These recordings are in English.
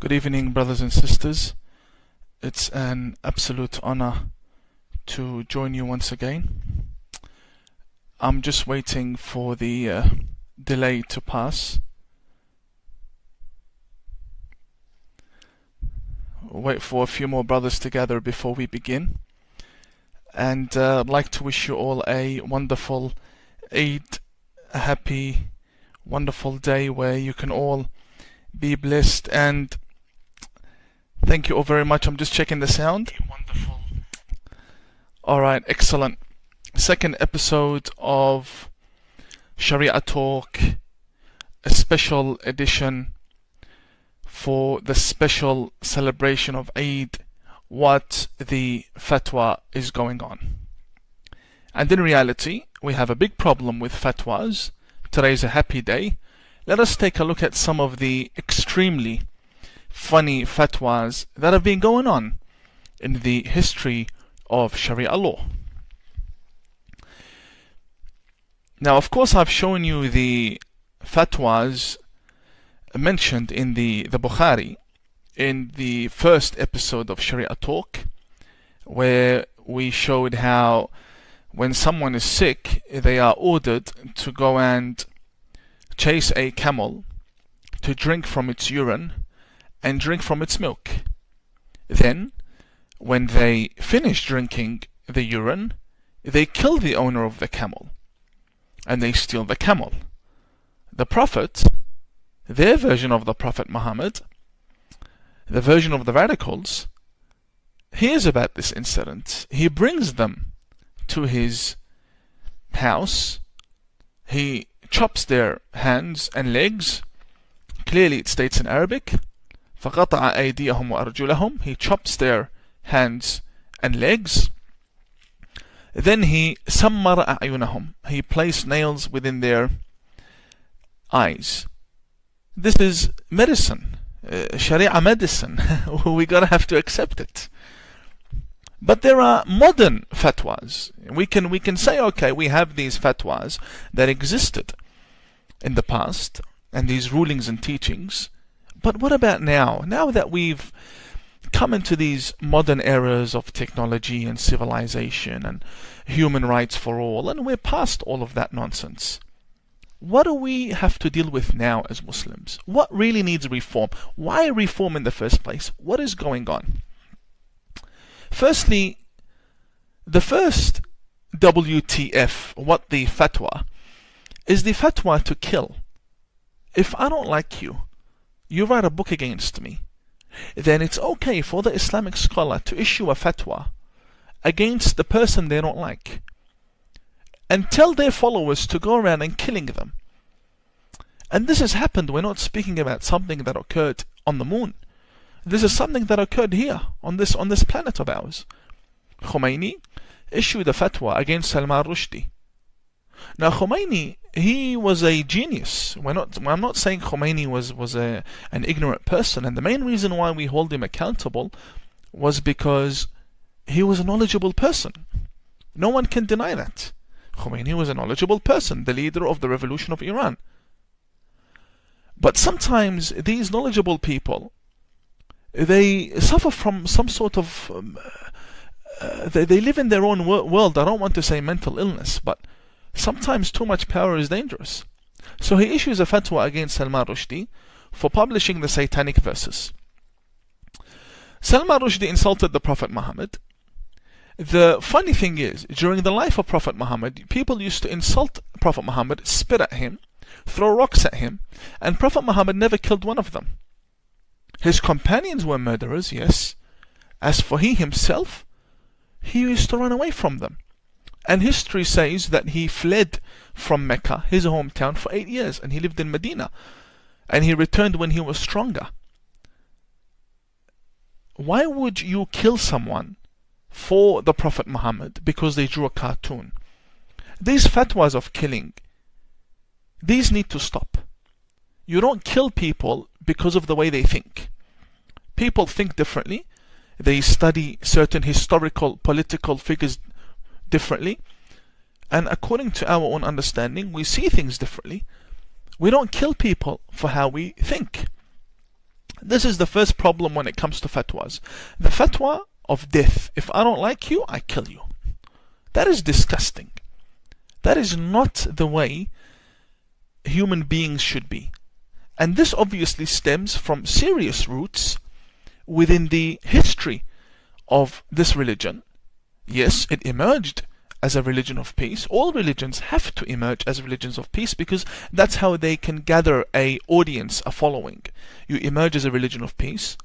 Good evening, brothers and sisters. It's an absolute honor to join you once again. I'm just waiting for the delay to pass. Wait for a few more brothers to gather before we begin. And I'd like to wish you all a wonderful Eid, a happy, wonderful day where you can all be blessed. And thank you all very much. I'm just checking the sound. Wonderful. Alright, excellent. Second episode of Sharia Talk, a special edition for the special celebration of Eid, what the fatwa is going on. And in reality, we have a big problem with fatwas. Today is a happy day. Let us take a look at some of the extremely funny fatwas that have been going on in the history of Sharia law. Now, of course, I've shown you the fatwas mentioned in the Bukhari in the first episode of Sharia Talk, where we showed how when someone is sick, they are ordered to go and chase a camel, to drink from its urine and drink from its milk. Then, when they finish drinking the urine, they kill the owner of the camel and they steal the camel. The Prophet, their version of the Prophet Muhammad, the version of the radicals, hears about this incident. He brings them to his house. He chops their hands and legs. Clearly it states in Arabic, فَقَطَعَ أَيْدِيَهُمْ وَأَرْجُلَهُمْ. He chops their hands and legs. Then he سَمَّرَ أَعْيُنَهُمْ. He placed nails within their eyes. This is medicine, Sharia medicine. We gotta have to accept it. But there are modern fatwas. We can say, okay, we have these fatwas that existed in the past, and these rulings and teachings. But what about now? Now that we've come into these modern eras of technology and civilization and human rights for all, and we're past all of that nonsense. What do we have to deal with now as Muslims? What really needs reform? Why reform in the first place? What is going on? Firstly, the first WTF, what the fatwa, is the fatwa to kill. If I don't like you, you write a book against me, then it's okay for the Islamic scholar to issue a fatwa against the person they don't like and tell their followers to go around and killing them. And this has happened. We're not speaking about something that occurred on the moon. This is something that occurred here on this planet of ours. Khomeini issued a fatwa against Salman Rushdie. Now Khomeini, he was a genius. I'm not saying Khomeini was an ignorant person, and the main reason why we hold him accountable was because he was a knowledgeable person. No one can deny that. Khomeini was a knowledgeable person, the leader of the revolution of Iran. But sometimes these knowledgeable people, they suffer from some sort of they live in their own world. I don't want to say mental illness, but sometimes too much power is dangerous. So he issues a fatwa against Salman Rushdie for publishing the satanic verses. Salman Rushdie insulted the Prophet Muhammad. The funny thing is, during the life of Prophet Muhammad, people used to insult Prophet Muhammad, spit at him, throw rocks at him, and Prophet Muhammad never killed one of them. His companions were murderers, yes. As for he himself, he used to run away from them. And history says that he fled from Mecca, his hometown, for 8 years, and he lived in Medina. And he returned when he was stronger. Why would you kill someone for the Prophet Muhammad because they drew a cartoon? These fatwas of killing, these need to stop. You don't kill people because of the way they think. People think differently. They study certain historical, political figures differently. And according to our own understanding, we see things differently. We don't kill people for how we think. This is the first problem when it comes to fatwas. The fatwa of death. If I don't like you, I kill you. That is disgusting. That is not the way human beings should be. And this obviously stems from serious roots within the history of this religion. Yes, it emerged as a religion of peace. All religions have to emerge as religions of peace because that's how they can gather an audience, a following. You emerge as a religion of peace,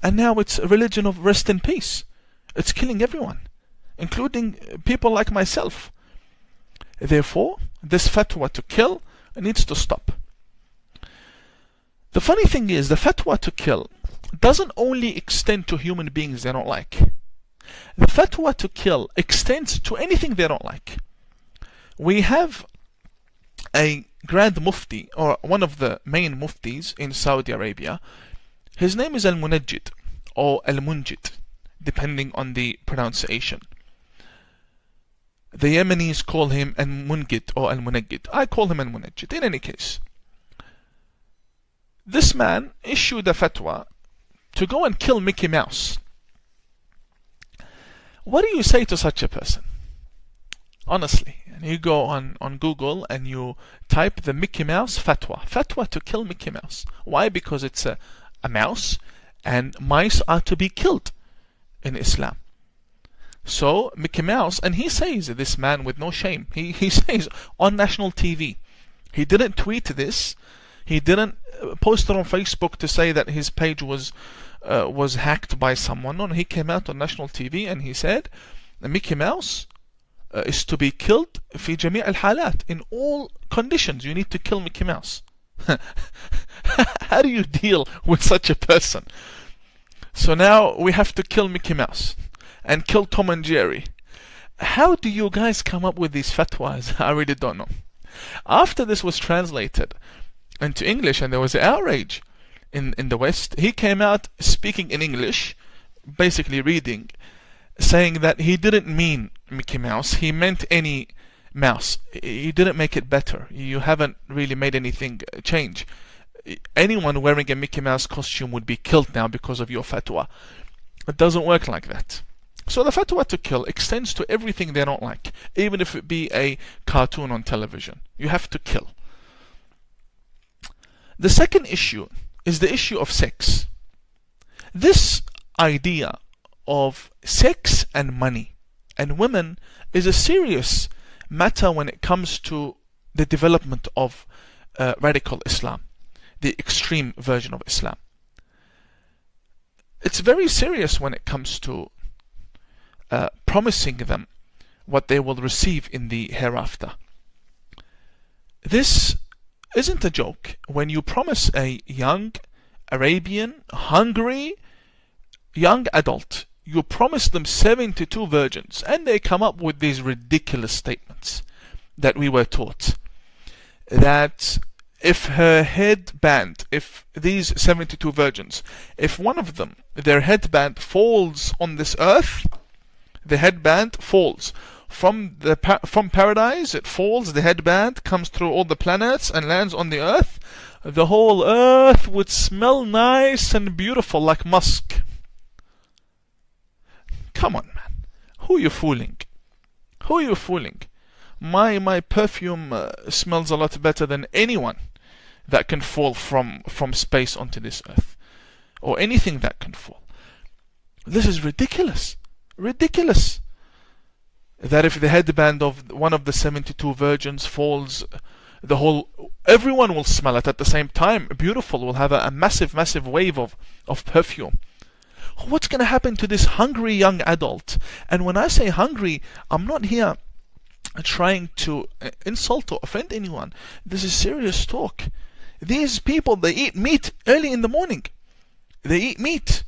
and now it's a religion of rest in peace. It's killing everyone, including people like myself. Therefore, this fatwa to kill needs to stop. The funny thing is, the fatwa to kill doesn't only extend to human beings they don't like. The fatwa to kill extends to anything they don't like. We have a Grand Mufti, or one of the main Muftis in Saudi Arabia. His name is Al-Munajjid, or Al-Munjid, depending on the pronunciation. The Yemenis call him Al-Mungid or Al-Munajjid. I call him Al-Munajjid. In any case, this man issued a fatwa to go and kill Mickey Mouse. What do you say to such a person? Honestly, and you go on Google and you type the Mickey Mouse fatwa to kill Mickey Mouse. Why? Because it's a mouse, and mice are to be killed in Islam. So Mickey Mouse, and he says, this man with no shame, he says on national TV, he didn't tweet this, he didn't post it on Facebook to say that his page was hacked by someone. No, he came out on national TV and he said, Mickey Mouse is to be killed في جميع الحالات. In all conditions, you need to kill Mickey Mouse. How do you deal with such a person? So now we have to kill Mickey Mouse and kill Tom and Jerry. How do you guys come up with these fatwas? I really don't know. After this was translated into English and there was outrage in the West, he came out speaking in English, basically reading, saying that he didn't mean Mickey Mouse, he meant any mouse. He didn't make it better. You haven't really made anything change. Anyone wearing a Mickey Mouse costume would be killed now because of your fatwa. It doesn't work like that. So the fatwa to kill extends to everything they don't like, even if it be a cartoon on television. You have to kill. The second issue is the issue of sex. This idea of sex and money and women is a serious matter when it comes to the development of radical Islam, the extreme version of Islam. It's very serious when it comes to promising them what they will receive in the hereafter. This isn't a joke. When you promise a young Arabian, hungry, young adult, you promise them 72 virgins, and they come up with these ridiculous statements that we were taught. That if her headband, if these 72 virgins, if one of them, their headband falls on this earth, the headband falls. From paradise, it falls, the headband comes through all the planets and lands on the earth. The whole earth would smell nice and beautiful like musk. Come on, man. Who are you fooling? Who are you fooling? My perfume smells a lot better than anyone that can fall from space onto this earth. Or anything that can fall. This is ridiculous. Ridiculous. That if the headband of one of the 72 virgins falls, everyone will smell it at the same time. Beautiful, will have a massive, massive wave of perfume. What's going to happen to this hungry young adult? And when I say hungry, I'm not here trying to insult or offend anyone. This is serious talk. These people, they eat meat early in the morning. They eat meat.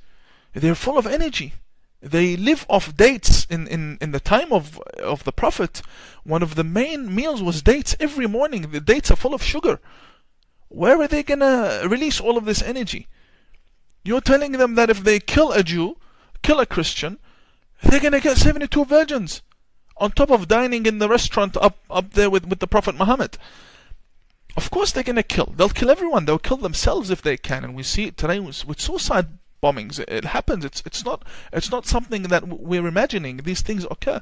They're full of energy. They live off dates. In the time of the Prophet, one of the main meals was dates every morning. The dates are full of sugar. Where are they going to release all of this energy? You're telling them that if they kill a Jew, kill a Christian, they're going to get 72 virgins on top of dining in the restaurant up there with the Prophet Muhammad. Of course they're going to kill. They'll kill everyone. They'll kill themselves if they can. And we see it today with suicide bombings. It happens. It's not something that we're imagining. These things occur.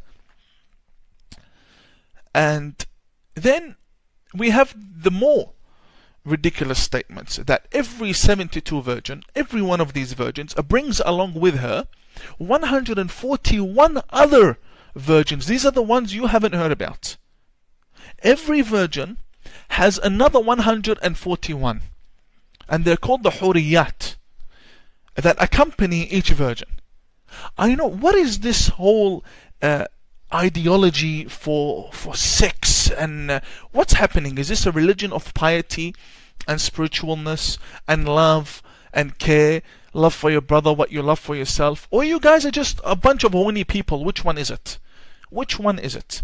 And then we have the more ridiculous statements that every 72 virgin, every one of these virgins, brings along with her 141 other virgins. These are the ones you haven't heard about. Every virgin has another 141, and they're called the huriyat, that accompany each virgin. I know, what is this whole ideology for sex, and what's happening? Is this a religion of piety and spiritualness and love and care, love for your brother what you love for yourself, or you guys are just a bunch of horny people? Which one is it? Which one is it?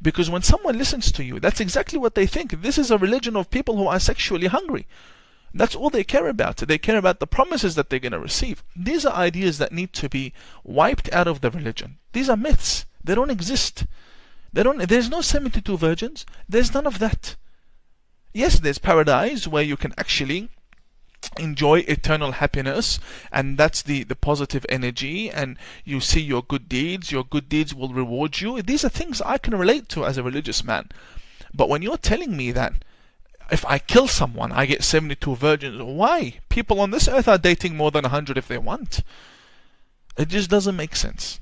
Because when someone listens to you, that's exactly what they think. This is a religion of people who are sexually hungry. That's all they care about. They care about the promises that they're going to receive. These are ideas that need to be wiped out of the religion. These are myths. They don't exist. There's no 72 virgins. There's none of that. Yes, there's paradise where you can actually enjoy eternal happiness, and that's the positive energy, and you see your good deeds will reward you. These are things I can relate to as a religious man. But when you're telling me that if I kill someone I get 72 virgins, why? People on this earth are dating more than 100 if they want. It just doesn't make sense.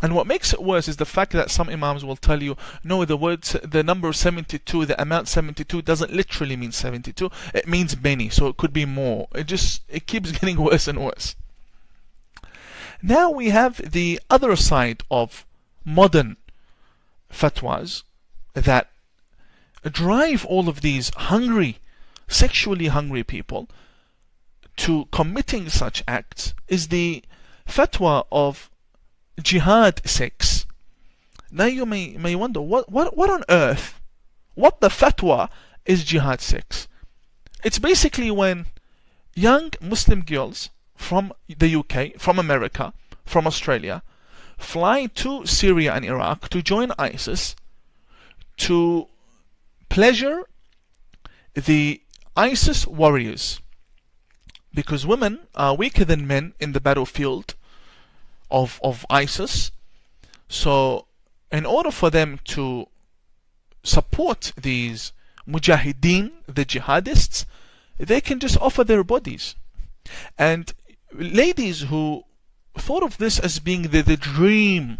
And what makes it worse is the fact that some Imams will tell you, no, the number 72, the amount 72 doesn't literally mean 72, it means many, so it could be more. It keeps getting worse and worse. Now we have the other side of modern fatwas that drive all of these sexually hungry people to committing such acts, is the fatwa of jihad sex. Now you may wonder, what on earth, what the fatwa is jihad sex? It's basically when young Muslim girls from the UK, from America, from Australia, fly to Syria and Iraq to join ISIS to pleasure the ISIS warriors. Because women are weaker than men in the battlefield of ISIS. So in order for them to support these mujahideen, the jihadists, they can just offer their bodies. And ladies who thought of this as being the dream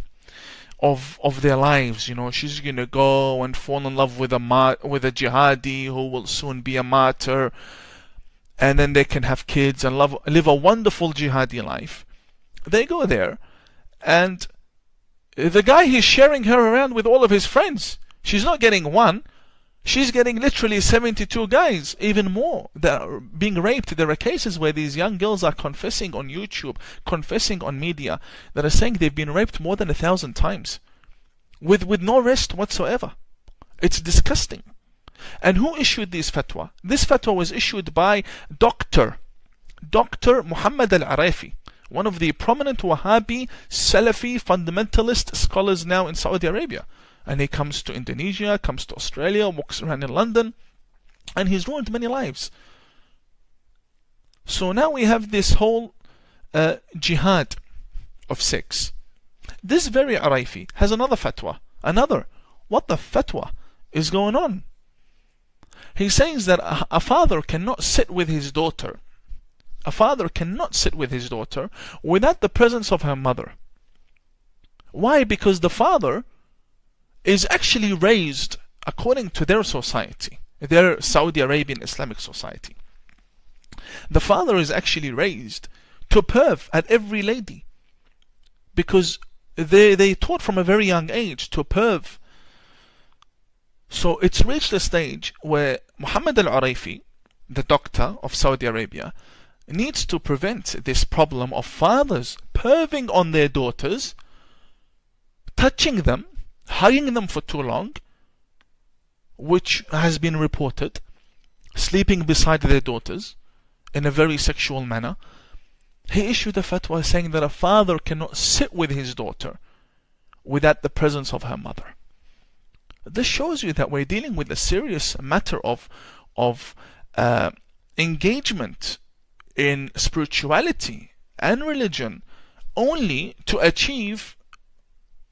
of their lives, she's gonna go and fall in love with a jihadi who will soon be a martyr, and then they can have kids and live a wonderful jihadi life. They go there, and the guy, he's sharing her around with all of his friends. She's not getting one, she's getting literally 72 guys, even more, that are being raped. There are cases where these young girls are confessing on YouTube, confessing on media, that are saying they've been raped more than 1,000 times, with no rest whatsoever. It's disgusting. And who issued this fatwa? This fatwa was issued by Dr. Muhammad al-Arafi, one of the prominent Wahhabi, Salafi, fundamentalist scholars now in Saudi Arabia. And he comes to Indonesia, comes to Australia, walks around in London, and he's ruined many lives. So now we have this whole jihad of sex. This very Araifi has another fatwa. What the fatwa is going on? He says that a father cannot sit with his daughter. A father cannot sit with his daughter without the presence of her mother. Why? Because the father is actually raised according to their society, their Saudi Arabian Islamic society. The father is actually raised to perv at every lady, because they taught from a very young age to perv. So it's reached a stage where Muhammad al-Araifi, the doctor of Saudi Arabia, needs to prevent this problem of fathers perving on their daughters, touching them, hugging them for too long, which has been reported, sleeping beside their daughters in a very sexual manner. He issued a fatwa saying that a father cannot sit with his daughter without the presence of her mother. This shows you that we're dealing with a serious matter of of engagement in spirituality and religion only to achieve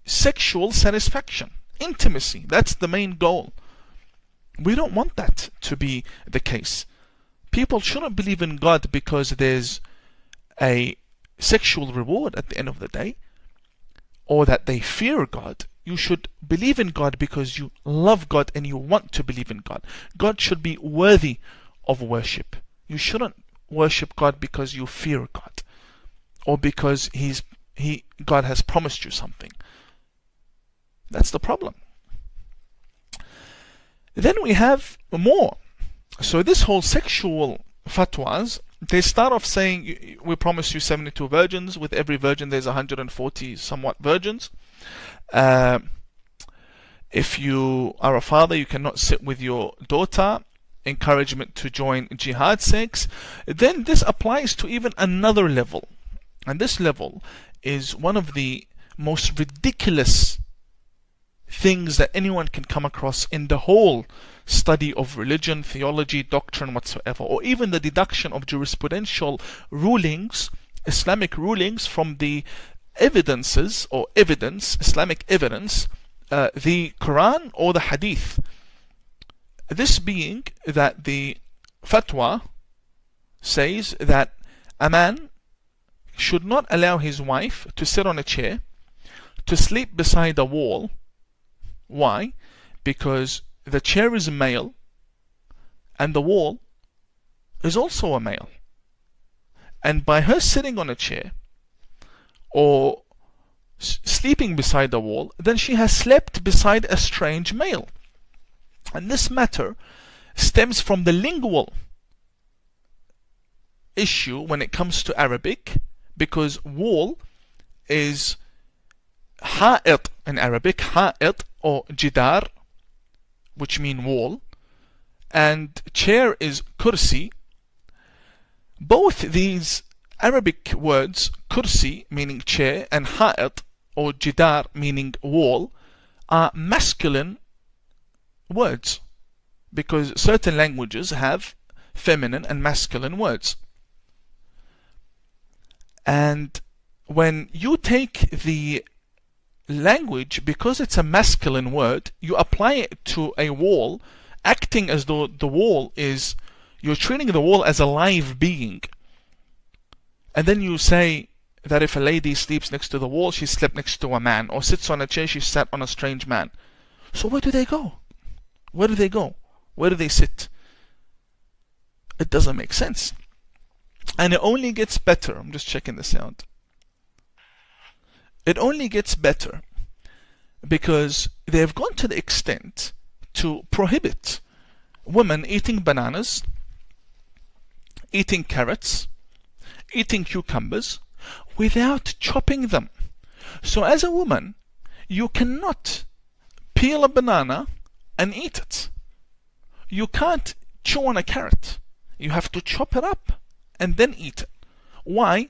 sexual satisfaction, intimacy. That's the main goal. We don't want that to be the case. People shouldn't believe in God because there's a sexual reward at the end of the day, or that they fear God. You should believe in God because you love God and you want to believe in God. God should be worthy of worship. You shouldn't worship God because you fear God, or because God has promised you something. That's the problem. Then we have more. So this whole sexual fatwas, they start off saying, we promise you 72 virgins. With every virgin there's 140 somewhat virgins. If you are a father, you cannot sit with your daughter. Encouragement to join jihad sex. Then this applies to even another level. And this level is one of the most ridiculous things that anyone can come across in the whole study of religion, theology, doctrine, whatsoever, or even the deduction of jurisprudential rulings, Islamic rulings from the evidences or evidence, Islamic evidence, the Quran or the Hadith. This being that the fatwa says that a man should not allow his wife to sit on a chair, to sleep beside a wall. Why? Because the chair is male and the wall is also a male. And by her sitting on a chair or sleeping beside the wall, then she has slept beside a strange male. And this matter stems from the lingual issue when it comes to Arabic, because wall is ha'it in Arabic, ha'it or jidar, which mean wall, and chair is kursi. Both these Arabic words, kursi meaning chair and ha'it or jidar meaning wall, are masculine words, because certain languages have feminine and masculine words. And when you take the language, because it's a masculine word, you apply it to a wall, acting as though the wall is, you're treating the wall as a live being. And then you say that if a lady sleeps next to the wall, she slept next to a man, or sits on a chair, she sat on a strange man. So where do they go? Where do they go? Where do they sit? It doesn't make sense. And it only gets better. I'm just checking this out. It only gets better because they've gone to the extent to prohibit women eating bananas, eating carrots, eating cucumbers without chopping them. So as a woman, you cannot peel a banana and eat it. You can't chew on a carrot. You have to chop it up and then eat it. Why?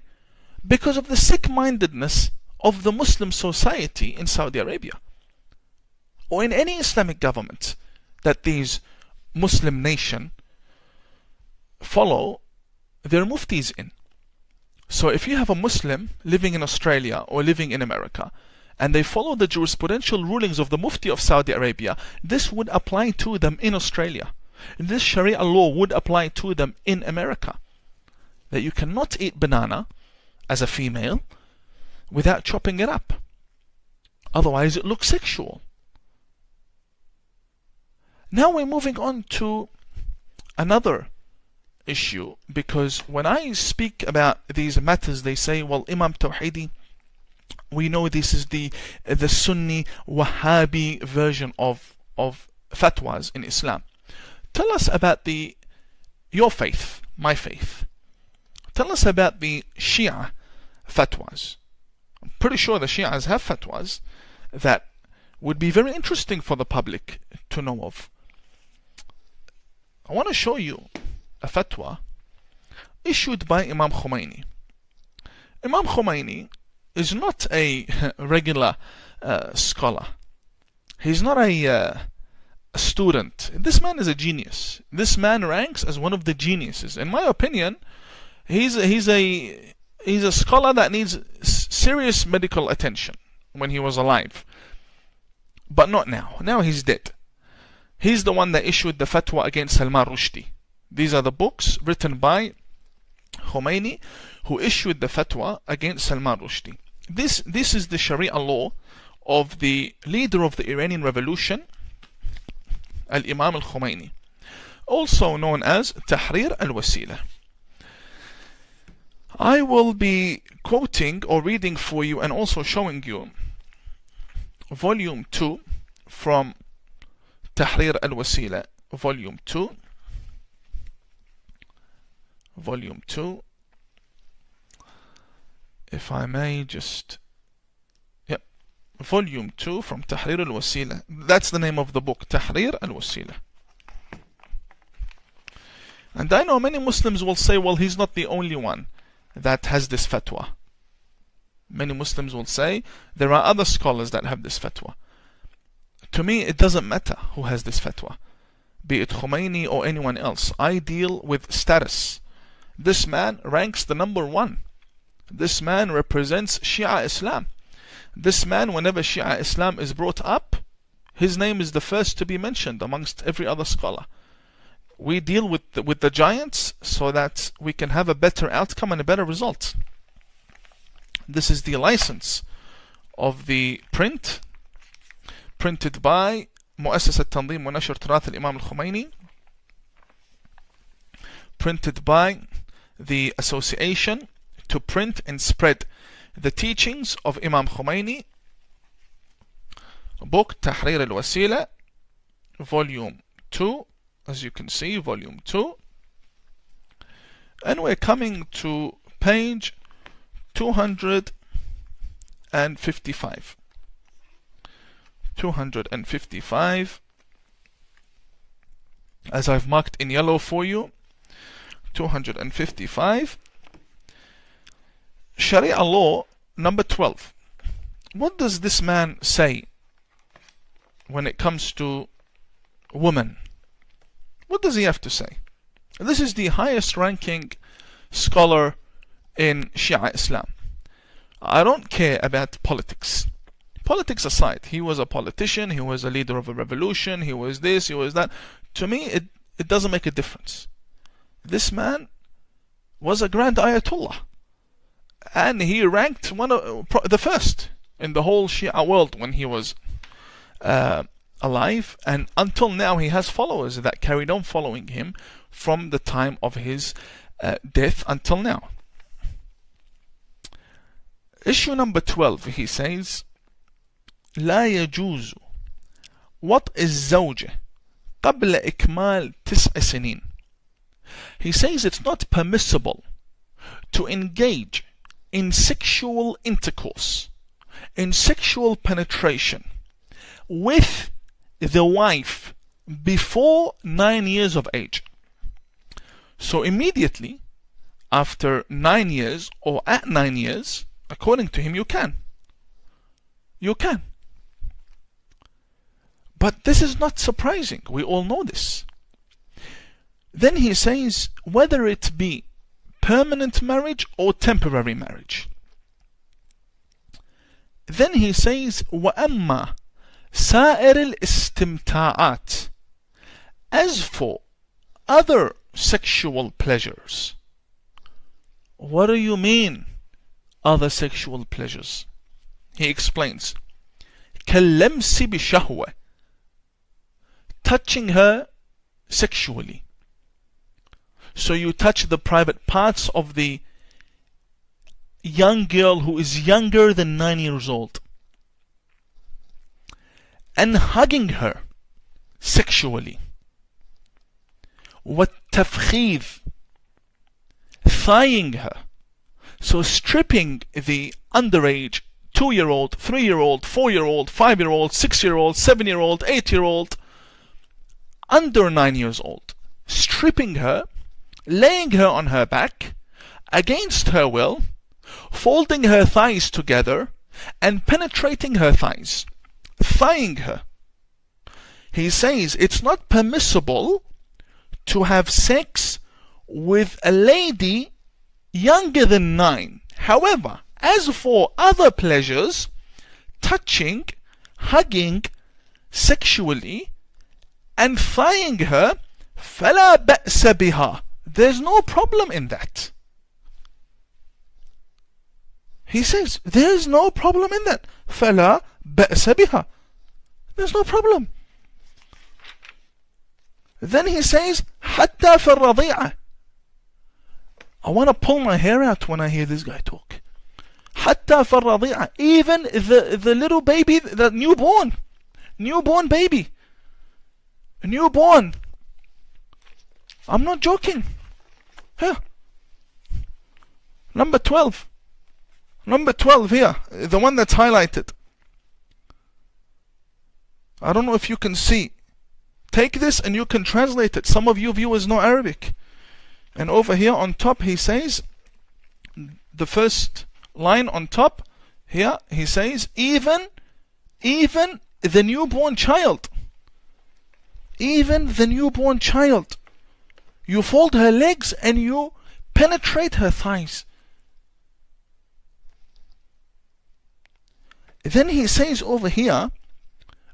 Because of the sick-mindedness of the Muslim society in Saudi Arabia, or in any Islamic government that these Muslim nation follow their muftis in. So if you have a Muslim living in Australia or living in America, and they follow the jurisprudential rulings of the Mufti of Saudi Arabia, this would apply to them in Australia. This Sharia law would apply to them in America. That you cannot eat banana as a female without chopping it up. Otherwise it looks sexual. Now we're moving on to another issue, because when I speak about these matters, they say, well, Imam Tawhidi, we know this is the Sunni Wahhabi version of fatwas in Islam. Tell us about your faith, my faith. Tell us about the Shia fatwas. I'm pretty sure the Shias have fatwas that would be very interesting for the public to know of. I want to show you a fatwa issued by Imam Khomeini. Imam Khomeini is not a regular scholar. He's not a student. This man is a genius. This man ranks as one of the geniuses. In my opinion, he's a scholar that needs serious medical attention when he was alive. But not now. Now he's dead. He's the one that issued the fatwa against Salman Rushdie. These are the books written by Khomeini, who issued the fatwa against Salman Rushdie. This is the Sharia law of the leader of the Iranian Revolution, Al-Imam al-Khomeini, also known as Tahrir al-Wasila. I will be quoting or reading for you and also showing you volume 2 from Tahrir al-Wasila, volume 2, if I may just, yep, volume 2 from Tahrir al-Wasila. That's the name of the book, Tahrir al-Wasila. And I know many Muslims will say, well, he's not the only one that has this fatwa. Many Muslims will say, there are other scholars that have this fatwa. To me, it doesn't matter who has this fatwa, be it Khomeini or anyone else. I deal with status. This man ranks the number 1. This man represents Shia Islam. This man, whenever Shia Islam is brought up, his name is the first to be mentioned amongst every other scholar. We deal with the giants so that we can have a better outcome and a better result. This is the license of the print, printed by مؤسسة تنظيم ونشر تراث الإمام الخميني, printed by the Association to Print and Spread the Teachings of Imam Khomeini, book Tahrir al-Wasila, volume 2, as you can see, volume 2. And we're coming to page 255. 255, as I've marked in yellow for you. 255. Sharia law number 12. What does this man say when it comes to women? What does he have to say? This is the highest ranking scholar in Shia Islam. I don't care about politics. Politics aside, he was a politician, he was a leader of a revolution, he was this, he was that. To me, it doesn't make a difference. This man was a grand Ayatollah, and he ranked the first in the whole Shia world when he was alive, and until now he has followers that carried on following him from the time of his death until now. Issue number 12, he says, لا يجوز وطء الزوجة قبل إكمال 9 سنين. He says it's not permissible to engage in sexual intercourse, in sexual penetration with the wife before 9 years of age. So immediately after 9 years or at 9 years, according to him, you can. You can. But this is not surprising. We all know this. Then he says, whether it be permanent marriage or temporary marriage. Then he says, وَأَمَّا سَائِرِ الْإِسْتِمْتَاعَاتِ. As for other sexual pleasures. What do you mean, other sexual pleasures? He explains, كَاللَّمْسِ بِشَهْوَةٍ. Touching her sexually. So you touch the private parts of the young girl who is younger than 9 years old, and hugging her sexually. وَالتَّفْخِيذ. Thighing her. So stripping the underage 2-year-old, 3-year-old, 4-year-old, 5-year-old, 6-year-old, 7-year-old, 8-year-old, under 9 years old, stripping her, laying her on her back against her will, folding her thighs together and penetrating her thighs, thighing her. he says it's not permissible to have sex with a lady younger than 9. However, as for other pleasures, touching, hugging sexually, and thighing her, فَلَا بَأْسَ بِهَا, there's no problem in that. He says, there's no problem in that. فَلَا بَأْسَ بِهَا, there's no problem. Then he says, حَتَّى فِي الرَّضِيعَةِ. I want to pull my hair out when I hear this guy talk. حَتَّى فِي الرَّضِيعَةِ, even the little baby, the newborn baby. Newborn. I'm not joking. Here. Number 12. Number 12 here. The one that's highlighted. I don't know if you can see. Take this and you can translate it. Some of you viewers know Arabic. And over here on top he says, the first line on top, here he says, even the newborn child. Even the newborn child. You fold her legs and you penetrate her thighs. Then he says over here,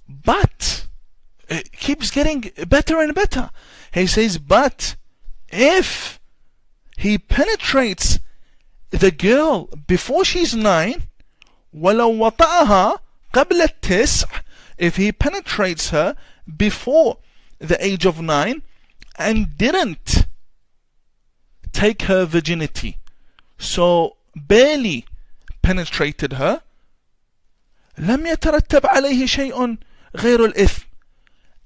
but it keeps getting better and better. He says, but if he penetrates the girl before she's 9, وَلَوْ وَطَأَهَا قَبْلَ التِّسْعِ, if he penetrates her before the age of 9 and didn't take her virginity, so barely penetrated her, لم يترتب عليه شيء غير الإثم,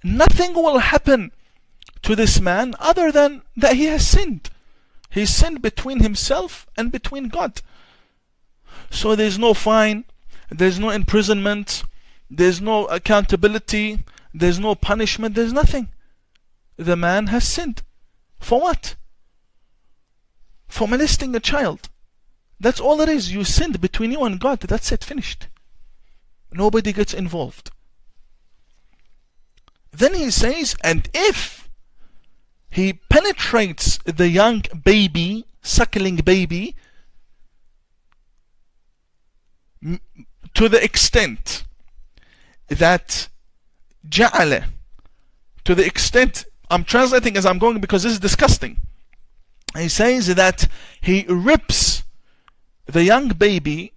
nothing will happen to this man other than that he has sinned. He sinned between himself and between God. So there's no fine, there's no imprisonment, there's no accountability, there's no punishment, there's nothing. The man has sinned. For what? For molesting a child. That's all it is. You sinned between you and God. That's it, finished. Nobody gets involved. Then he says, and if he penetrates the young baby, suckling baby, to the extent that جعل, to the extent, I'm translating as I'm going because this is disgusting. He says that he rips the young baby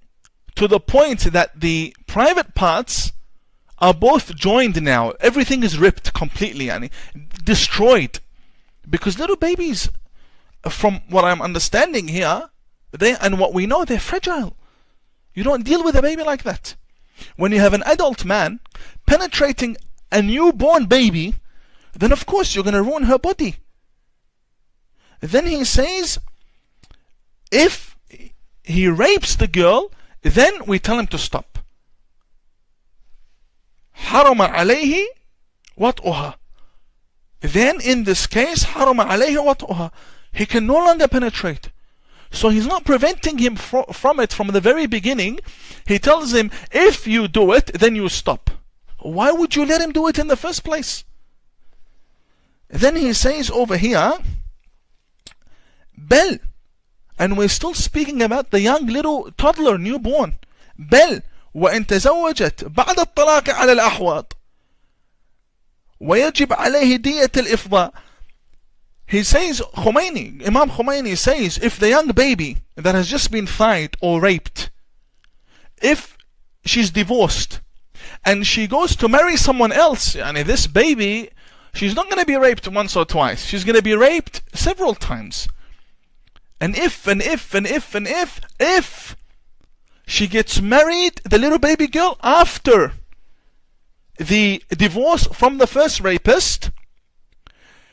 to the point that the private parts are both joined now. Everything is ripped completely, destroyed. Because little babies, from what I'm understanding here, and what we know, they're fragile. You don't deal with a baby like that. When you have an adult man penetrating a newborn baby, then of course you're going to ruin her body. Then he says, if he rapes the girl, then we tell him to stop. حرم عليه وطئها. Then in this case, حرم عليه وطئها. He can no longer penetrate. So he's not preventing him from it from the very beginning. He tells him, if you do it, then you stop. Why would you let him do it in the first place? Then he says over here, بل, and we're still speaking about the young little toddler, newborn. بل وإن تزوجت بعد الطلاق على الأحوط ويجب عليه دية الإفضاء. He says, Imam Khomeini says, if the young baby that has just been thighed or raped, if she's divorced and she goes to marry someone else, this baby, she's not going to be raped once or twice. She's going to be raped several times. And if she gets married, the little baby girl, after the divorce from the first rapist,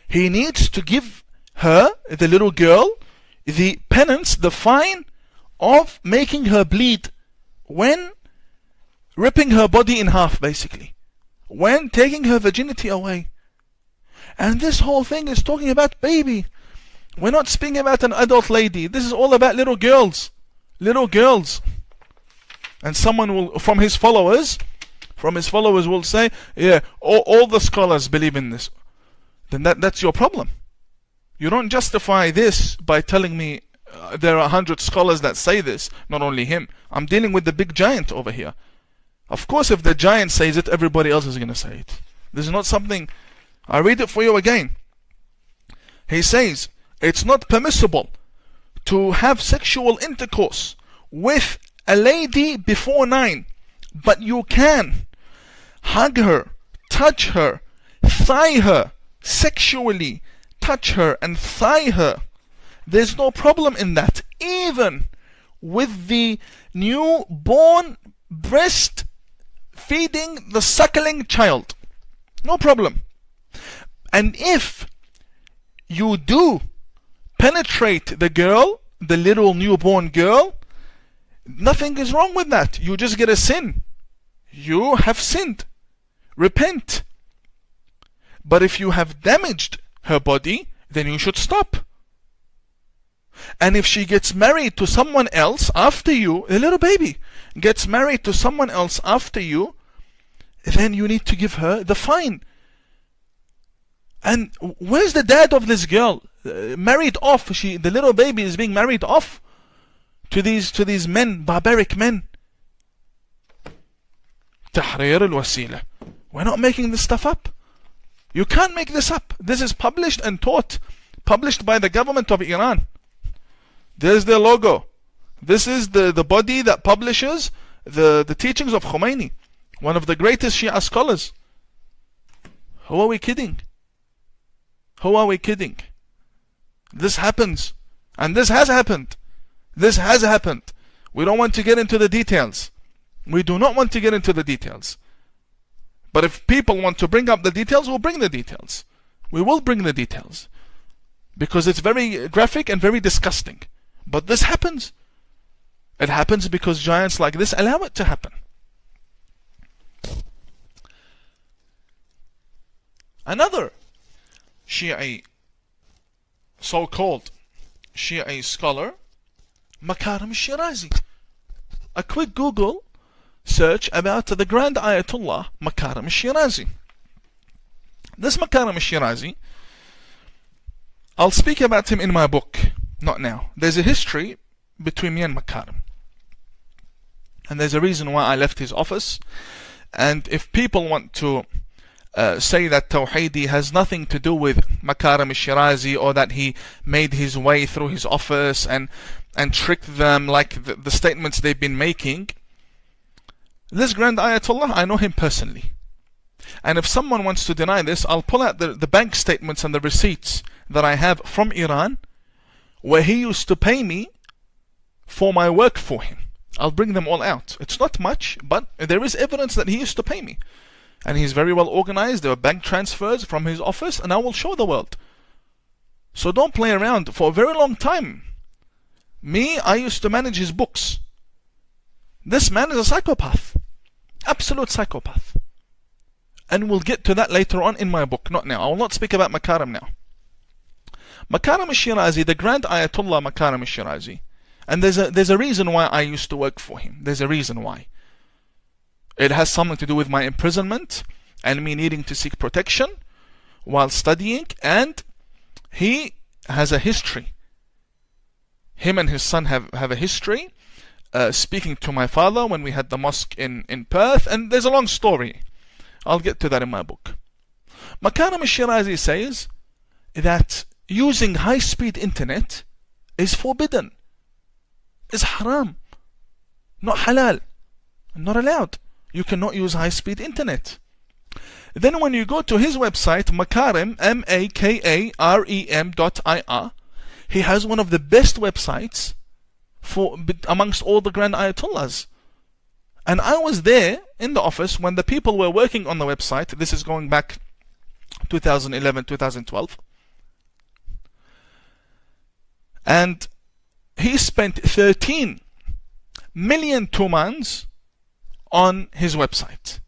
he needs to give her, the little girl, the penance, the fine of making her bleed when ripping her body in half, basically. When taking her virginity away. And this whole thing is talking about baby. We're not speaking about an adult lady. This is all about little girls. Little girls. And someone will, from his followers, from his followers will say, yeah, all the scholars believe in this. Then that's your problem. You don't justify this by telling me there are 100 scholars that say this, not only him. I'm dealing with the big giant over here. Of course, if the giant says it, everybody else is going to say it. This is not something. I read it for you again. He says, it's not permissible to have sexual intercourse with a lady before 9, but you can hug her, touch her, thigh her, sexually touch her and thigh her. There's no problem in that, even with the newborn breast feeding the suckling child. No problem. And if you do penetrate the girl, the little newborn girl, nothing is wrong with that. You just get a sin. You have sinned. Repent. But if you have damaged her body, then you should stop. And if she gets married to someone else after you, a little baby gets married to someone else after you, then you need to give her the fine. And where's the dad of this girl? Married off. The little baby is being married off to these men, barbaric men. Tahrir al-wasila. We're not making this stuff up. You can't make this up. This is published and taught. Published by the government of Iran. There's their logo. This is the body that publishes the teachings of Khomeini, one of the greatest Shia scholars. Who are we kidding? Who are we kidding? This happens. And this has happened. This has happened. We don't want to get into the details. We do not want to get into the details. But if people want to bring up the details, we'll bring the details. We will bring the details. Because it's very graphic and very disgusting. But this happens. It happens because giants like this allow it to happen. Another Shi'i, so-called Shi'i scholar, Makarim Shirazi. A quick Google search about the Grand Ayatollah Makarim Shirazi. This Makarim Shirazi, I'll speak about him in my book, not now. There's a history between me and Makarim. And there's a reason why I left his office. And if people want to say that Tawheedi has nothing to do with Makarim Shirazi, or that he made his way through his office and tricked them like the statements they've been making, this Grand Ayatollah, I know him personally. And if someone wants to deny this, I'll pull out the bank statements and the receipts that I have from Iran, where he used to pay me for my work for him. I'll bring them all out. It's not much, but there is evidence that he used to pay me. And he's very well organized. There were bank transfers from his office, and I will show the world. So don't play around. For a very long time, I used to manage his books. This man is a psychopath. Absolute psychopath. And we'll get to that later on in my book, not now. I will not speak about Makarim now. Makarim al-Shirazi, the Grand Ayatollah Makarim al-Shirazi. And there's a reason why I used to work for him. There's a reason why. It has something to do with my imprisonment and me needing to seek protection while studying. And he has a history. Him and his son have a history. Speaking to my father when we had the mosque in Perth. And there's a long story. I'll get to that in my book. Makarim al-Shirazi says that using high-speed internet is forbidden. Is haram. Not halal. Not allowed. You cannot use high-speed internet. Then when you go to his website, Makarim, MAKAREM.IR, he has one of the best websites amongst all the Grand Ayatollahs. And I was there in the office when the people were working on the website. This is going back 2011, 2012. And he spent 13 million tumans on his website.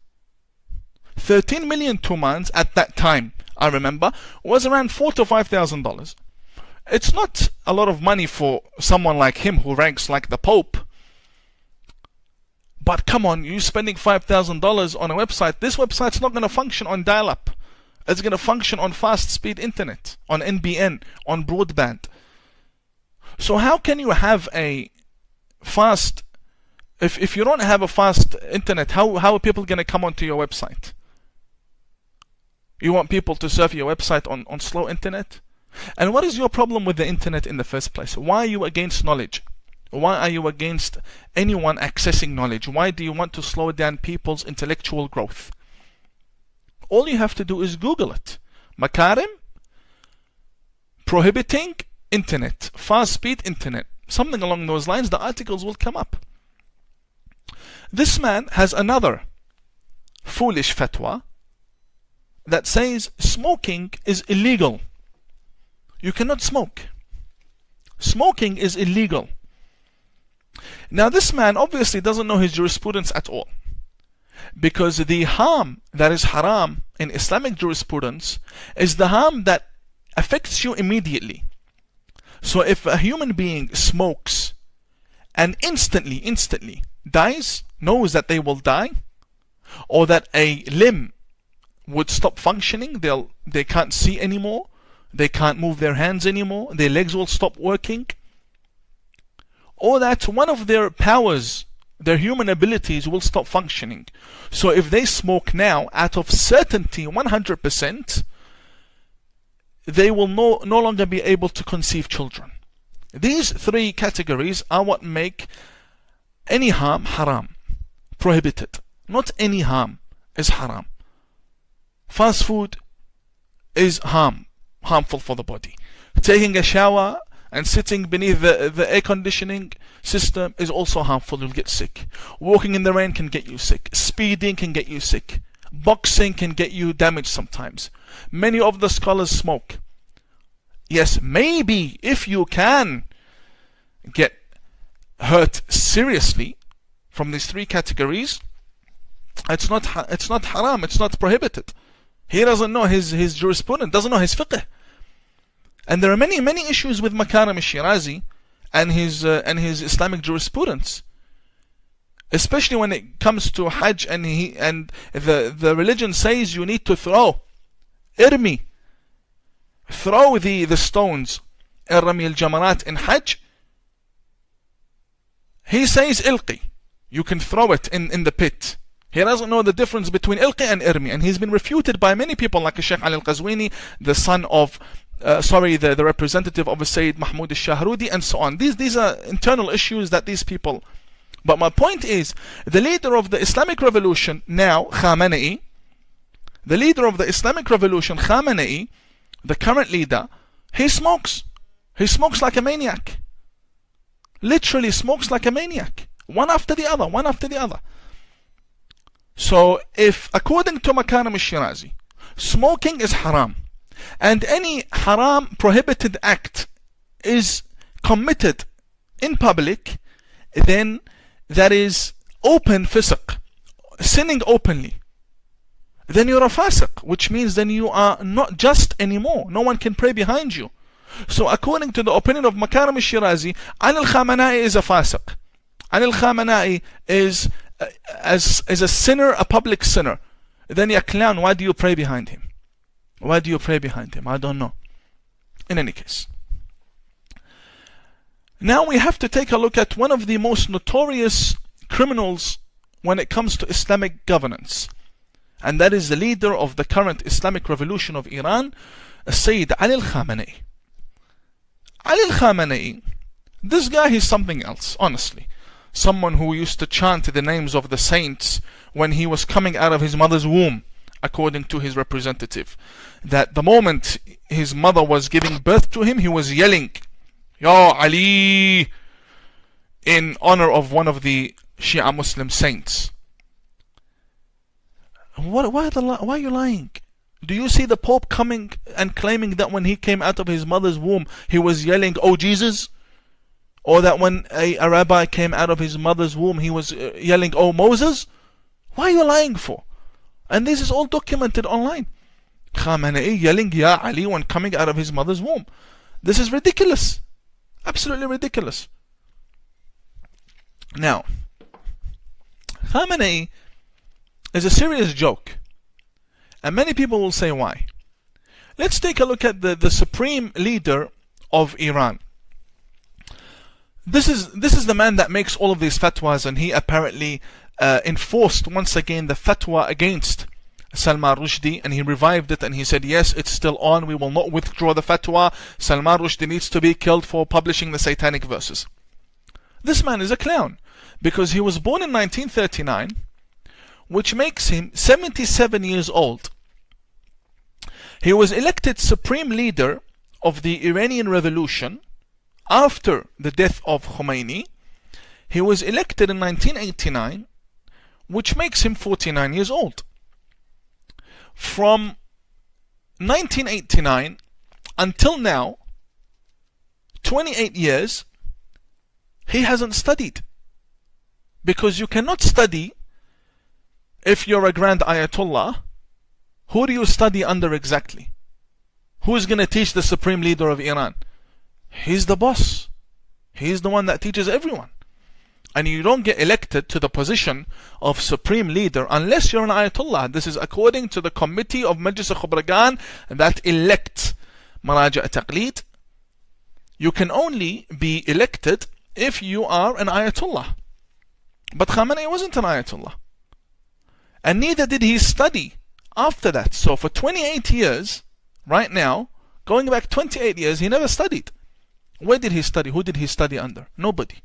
13 million tumans at that time, I remember, was around $4,000 to $5,000. It's not a lot of money for someone like him who ranks like the Pope. But come on, you spending $5,000 on a website. This website's not going to function on dial-up. It's going to function on fast-speed internet, on NBN, on broadband. So how can you have a fast, if you don't have a fast internet, how are people going to come onto your website? You want people to surf your website on slow internet? And what is your problem with the internet in the first place? Why are you against knowledge? Why are you against anyone accessing knowledge? Why do you want to slow down people's intellectual growth? All you have to do is Google it. Makarim prohibiting internet, fast speed internet, something along those lines. The articles will come up. This man has another foolish fatwa that says smoking is illegal. You cannot smoke. Smoking is illegal. Now this man obviously doesn't know his jurisprudence at all, because the harm that is haram in Islamic jurisprudence is the harm that affects you immediately. So if a human being smokes and instantly dies, knows that they will die, or that a limb would stop functioning, they can't see anymore, they can't move their hands anymore, their legs will stop working, or that one of their powers, their human abilities, will stop functioning. So if they smoke now, out of certainty 100%, they will no longer be able to conceive children. These three categories are what make any harm haram, prohibited. Not any harm is haram. Fast food is harmful for the body. Taking a shower and sitting beneath the air conditioning system is also harmful. You'll get sick. Walking in the rain can get you sick. Speeding can get you sick. Boxing can get you damaged sometimes. Many of the scholars smoke. Yes, maybe if you can get hurt seriously from these three categories, it's not haram, it's not prohibited. He doesn't know his jurisprudence, doesn't know his fiqh. And there are many issues with Makarim al-Shirazi and his Islamic jurisprudence, especially when it comes to Hajj, and the religion says you need to throw irmi, throw the stones, irmi al-jamarat in Hajj. He says ilqi, you can throw it in the pit. He doesn't know the difference between ilqi and irmi, and he's been refuted by many people like Sheikh Ali al-Qazwini, the son of the representative of Sayyid Mahmud al-Shahrudi, and so on. These are internal issues that these people. But my point is, the leader of the Islamic revolution now, Khamenei, the leader of the Islamic revolution, Khamenei, the current leader, he smokes. He smokes like a maniac. Literally smokes like a maniac. One after the other, one after the other. So if, according to Makarim al-Shirazi, smoking is haram, and any haram prohibited act is committed in public, then that is open fisq, sinning openly. Then you're a fasiq, which means then you are not just anymore. No one can pray behind you. So according to the opinion of Makarim al-Shirazi, Ali al-Khamenei is a fasiq. Ali al-Khamenei is as a sinner, a public sinner. Then ya clown, why do you pray behind him? Why do you pray behind him? I don't know. In any case, now we have to take a look at one of the most notorious criminals when it comes to Islamic governance, and that is the leader of the current Islamic revolution of Iran, Sayyid Ali al-Khamenei. Ali al-Khamenei, this guy is something else, honestly. Someone who used to chant the names of the saints when he was coming out of his mother's womb, according to his representative. That the moment his mother was giving birth to him, he was yelling, Ya Ali, in honor of one of the Shia Muslim saints. Why are you lying? Do you see the Pope coming and claiming that when he came out of his mother's womb, he was yelling, Oh Jesus? Or that when a rabbi came out of his mother's womb, he was yelling, Oh Moses? Why are you lying for? And this is all documented online. Khamenei yelling, Ya Ali, when coming out of his mother's womb. This is ridiculous. Absolutely ridiculous. Now, Khamenei is a serious joke. And many people will say why. Let's take a look at the supreme leader of Iran. This is the man that makes all of these fatwas, and he apparently enforced once again the fatwa against Salman Rushdie, and he revived it, and he said, yes, it's still on, we will not withdraw the fatwa, Salman Rushdie needs to be killed for publishing the satanic verses. This man is a clown, because he was born in 1939, which makes him 77 years old. He was elected supreme leader of the Iranian Revolution after the death of Khomeini. He was elected in 1989, which makes him 49 years old. From 1989 until now, 28 years, he hasn't studied. Because you cannot study if you're a grand Ayatollah. Who do you study under exactly? Who is going to teach the supreme leader of Iran? He's the boss. He's the one that teaches everyone. And you don't get elected to the position of supreme leader unless you're an Ayatollah. This is according to the committee of Majlis al-Kembangkan that elects Maraja' Taqleed. You can only be elected if you are an Ayatollah. But Khamenei wasn't an Ayatollah. And neither did he study after that. So for 28 years, right now, going back 28 years, he never studied. Where did he study? Who did he study under? Nobody.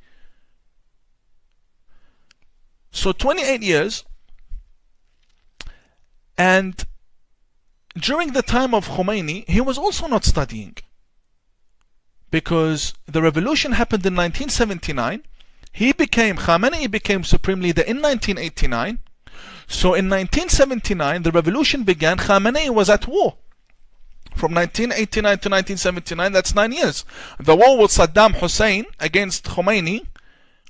So 28 years, and during the time of Khomeini, he was also not studying. Because the revolution happened in 1979, Khamenei became supreme leader in 1989. So in 1979, the revolution began, Khamenei was at war. From 1989 to 1979, that's 9 years. The war with Saddam Hussein against Khomeini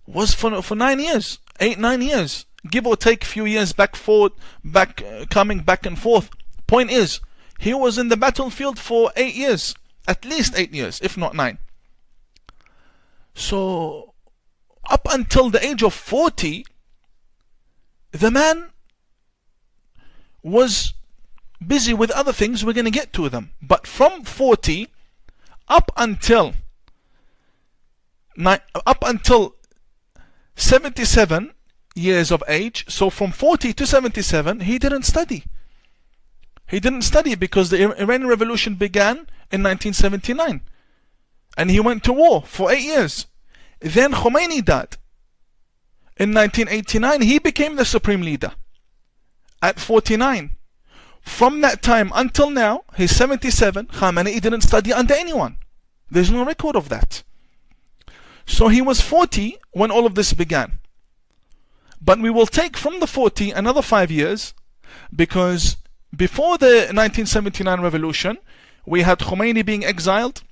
was for 9 years, 8-9 years. Give or take a few years coming back and forth. Point is, he was in the battlefield for 8 years. At least 8 years, if not 9. So, up until the age of 40, the man was busy with other things. We're going to get to them. But from 40 up until 77 years of age, so from 40 to 77, he didn't study. He didn't study because the Iranian Revolution began in 1979. And he went to war for 8 years. Then Khomeini died. In 1989, he became the supreme leader at 49. From that time until now, he's 77. Khamenei didn't study under anyone. There's no record of that. So he was 40 when all of this began. But we will take from the 40 another 5 years, because before the 1979 revolution, we had Khomeini being exiled,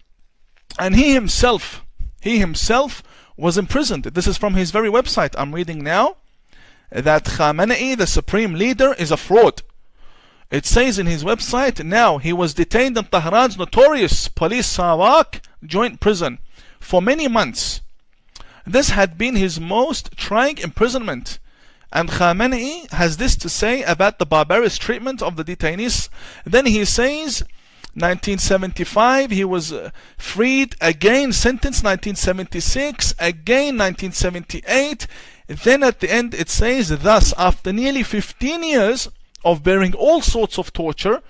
and he himself was imprisoned. This is from his very website. I'm reading now that Khamenei, the supreme leader, is a fraud. It says in his website, now he was detained in Tehran's notorious police Sawak joint prison for many months. This had been his most trying imprisonment. And Khamenei has this to say about the barbarous treatment of the detainees. Then he says, 1975 he was freed, again sentenced 1976, again 1978. Then at the end it says, thus after nearly 15 years of bearing all sorts of torture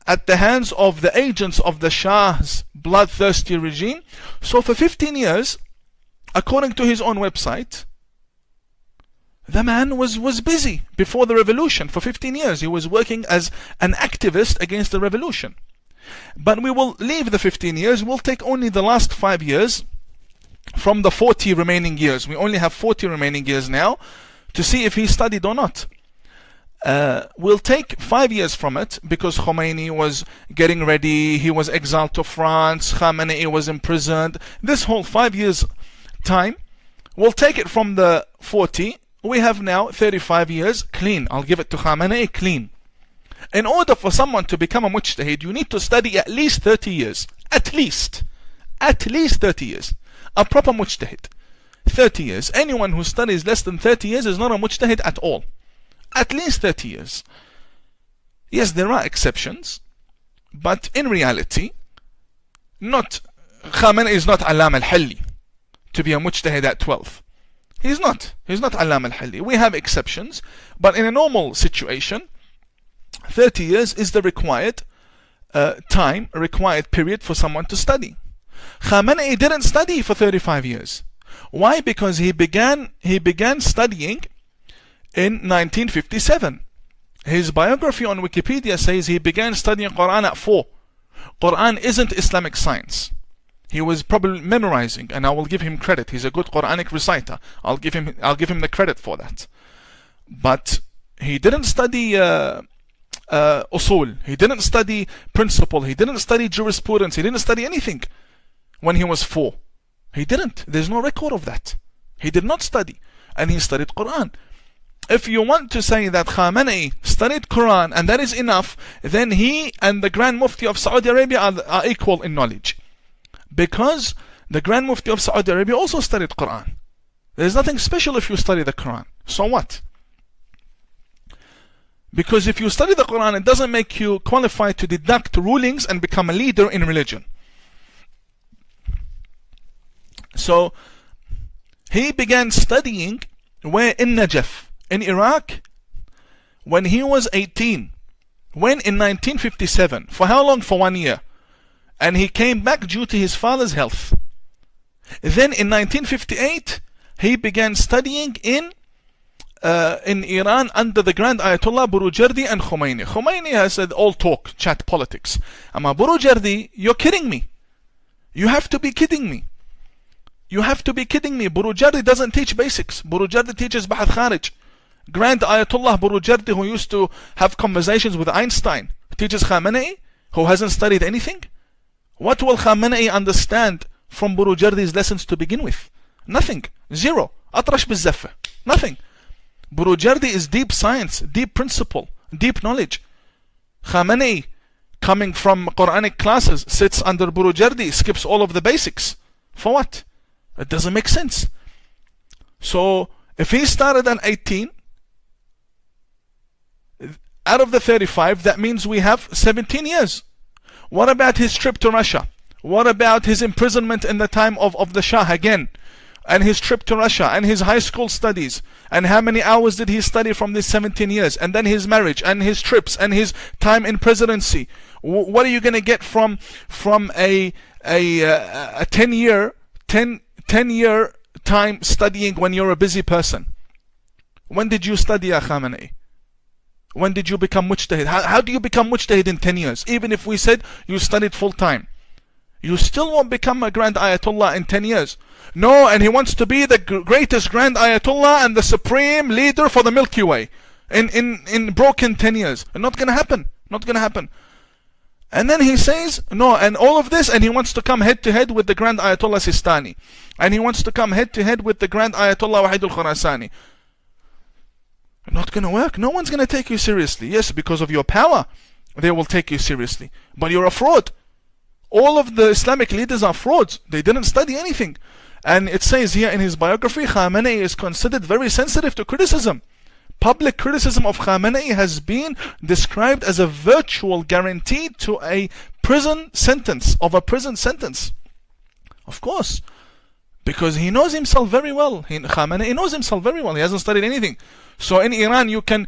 at the hands of the agents of the Shah's bloodthirsty regime. So for 15 years, according to his own website, the man was busy before the revolution. For 15 years he was working as an activist against the revolution. But we will leave the 15 years. We'll take only the last 5 years from the 40 remaining years. We only have 40 remaining years now to see if he studied or not. We'll take 5 years from it, because Khomeini was getting ready, he was exiled to France, Khamenei was imprisoned. This whole 5 years time, we'll take it from the 40. We have now 35 years clean. I'll give it to Khamenei clean. In order for someone to become a mujtahid, you need to study at least 30 years. At least 30 years. A proper mujtahid. 30 years. Anyone who studies less than 30 years is not a mujtahid at all. At least 30 years. Yes, there are exceptions, but in reality, Khamenei is not Alam al-Halli to be a mujtahid at 12. He's not Alam al-Halli. We have exceptions, but in a normal situation, 30 years is the required required period for someone to study. Khamenei didn't study for 35 years. Why? Because he began studying in 1957. His biography on Wikipedia says he began studying Quran at 4. Quran isn't Islamic science. He was probably memorizing, and I will give him credit. He's a good Quranic reciter. I'll give him the credit for that. But he didn't study usul. He didn't study principle. He didn't study jurisprudence. He didn't study anything when he was 4. He didn't. There's no record of that. He did not study, and he studied Quran. If you want to say that Khamenei studied Quran and that is enough, then he and the Grand Mufti of Saudi Arabia are equal in knowledge. Because the Grand Mufti of Saudi Arabia also studied Quran. There's nothing special if you study the Quran. So what? Because if you study the Quran, it doesn't make you qualified to deduct rulings and become a leader in religion. So he began studying where? In Najaf, in Iraq, when he was 18. When? In 1957. For how long? For 1 year. And he came back due to his father's health. Then in 1958, he began studying in Iran under the Grand Ayatollah Burujerdi and Khomeini. Khomeini has said all talk, chat, politics. Amma Burujerdi, you're kidding me. You have to be kidding me. You have to be kidding me. Burujerdi doesn't teach basics. Burujerdi teaches Bahath Kharij. Grand Ayatollah Burujerdi, who used to have conversations with Einstein, teaches Khamenei, who hasn't studied anything. What will Khamenei understand from Burujerdi's lessons to begin with? Nothing. Zero. Atrash bizzaffa. Nothing. Burujerdi is deep science, deep principle, deep knowledge. Khamenei, coming from Quranic classes, sits under Burujerdi, skips all of the basics. For what? It doesn't make sense. So, if he started at 18, out of the 35, that means we have 17 years. What about his trip to Russia? What about his imprisonment in the time of the Shah again? And his trip to Russia and his high school studies? And how many hours did he study from these 17 years? And then his marriage and his trips and his time in presidency. What are you going to get from a 10-year time studying when you're a busy person? When did you study, Ya Khamenei? When did you become mujtahid? How do you become mujtahid in 10 years? Even if we said you studied full time, you still won't become a Grand Ayatollah in 10 years. No, and he wants to be the greatest Grand Ayatollah and the supreme leader for the Milky Way in broken 10 years. Not going to happen. Not going to happen. And then he says, no, and all of this, and he wants to come head to head with the Grand Ayatollah Sistani. And he wants to come head to head with the Grand Ayatollah Wahid al-Khurasani. Not going to work. No one's going to take you seriously. Yes, because of your power, they will take you seriously. But you're a fraud. All of the Islamic leaders are frauds. They didn't study anything. And it says here in his biography, Khamenei is considered very sensitive to criticism. Public criticism of Khamenei has been described as a virtual guarantee to a prison sentence, Of course. Because he knows himself very well. Khamenei knows himself very well. He hasn't studied anything. So in Iran, you can,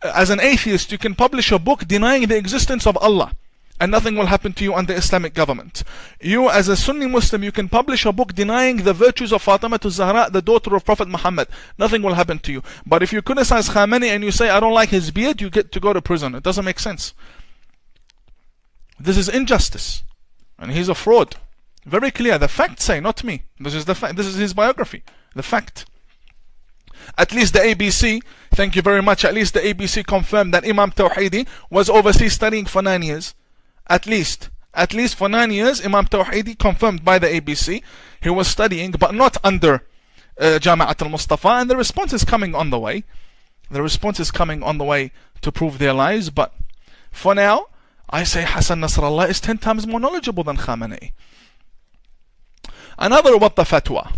as an atheist, you can publish a book denying the existence of Allah, and nothing will happen to you under Islamic government. You, as a Sunni Muslim, you can publish a book denying the virtues of Fatima to Zahra, the daughter of Prophet Muhammad. Nothing will happen to you. But if you criticize Khamenei and you say, I don't like his beard, you get to go to prison. It doesn't make sense. This is injustice. And he's a fraud. Very clear. The facts say, not me. This is the fact. This is his biography. The fact. At least the ABC, thank you very much, at least the ABC confirmed that Imam Tawhidi was overseas studying for 9 years. At least for 9 years, Imam Tawhidi, confirmed by the ABC, he was studying, but not under Jama'at al-Mustafa, and the response is coming on the way. The response is coming on the way to prove their lies, but for now, I say Hassan Nasrallah is 10 times more knowledgeable than Khamenei. Another what the fatwa.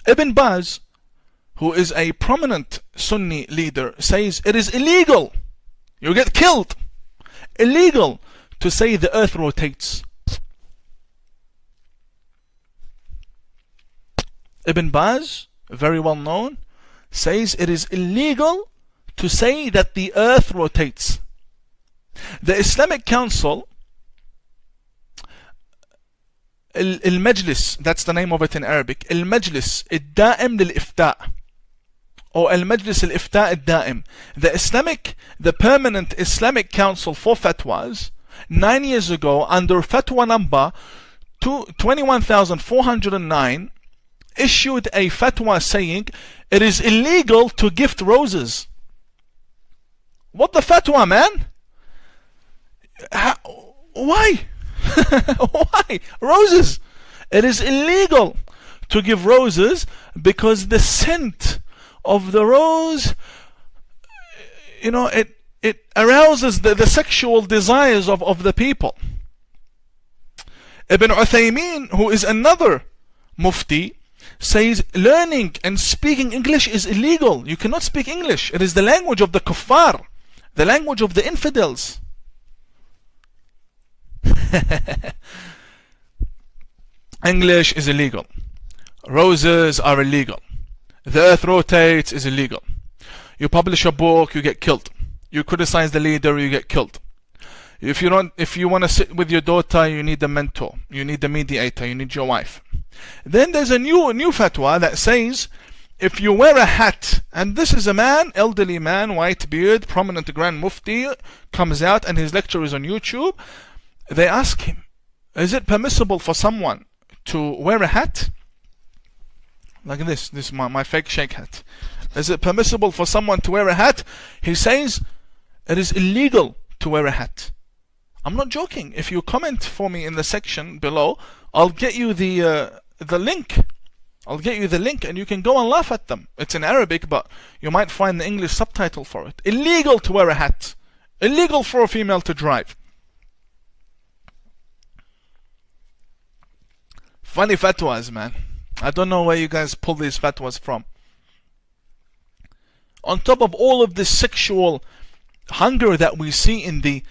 Ibn Baz, who is a prominent Sunni leader, says it is illegal, you get killed, illegal to say the earth rotates. Ibn Baz, very well known, says it is illegal to say that the earth rotates. The Islamic Council, Al-Majlis, that's the name of it in Arabic, Al-Majlis Al-Da'im Lil-Ifta' or Al-Majlis Al-Ifta' Al-Da'im, the permanent Islamic Council for Fatwas, 9 years ago, under Fatwa number 21,409, issued a fatwa saying it is illegal to gift roses. What the fatwa, man? Why? Why? Roses. It is illegal to give roses because the scent of the rose, it arouses the sexual desires of the people. Ibn Uthaymeen, who is another mufti, says learning and speaking English is illegal. You cannot speak English. It is the language of the kuffar, the language of the infidels. English is illegal. Roses are illegal. The earth rotates is illegal. You publish a book, you get killed. You criticize the leader, you get killed. If you want to sit with your daughter, you need a mentor, you need a mediator, you need your wife. Then there's a new fatwa that says if you wear a hat, and this is a man, elderly man, white beard, prominent Grand Mufti, comes out and his lecture is on YouTube. They ask him, is it permissible for someone to wear a hat? Like this is my fake sheikh hat. Is it permissible for someone to wear a hat? He says, it is illegal to wear a hat. I'm not joking. If you comment for me in the section below, I'll get you the link. I'll get you the link and you can go and laugh at them. It's in Arabic, but you might find the English subtitle for it. Illegal to wear a hat. Illegal for a female to drive. Funny fatwas, man. I don't know where you guys pull these fatwas from. On top of all of this sexual hunger that we see in the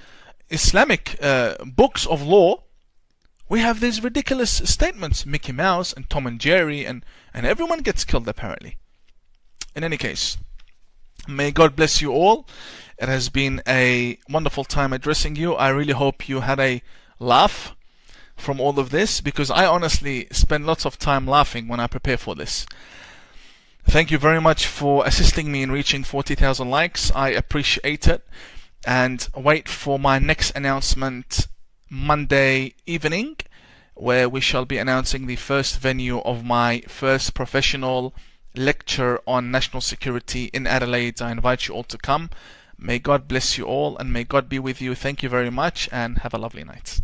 Islamic books of law, we have these ridiculous statements. Mickey Mouse and Tom and Jerry, and everyone gets killed apparently. In any case, may God bless you all. It has been a wonderful time addressing you. I really hope you had a laugh from all of this, because I honestly spend lots of time laughing when I prepare for this. Thank you very much for assisting me in reaching 40,000 likes. I appreciate it. And wait for my next announcement Monday evening, where we shall be announcing the first venue of my first professional lecture on national security in Adelaide. I invite you all to come. May God bless you all and may God be with you. Thank you very much and have a lovely night.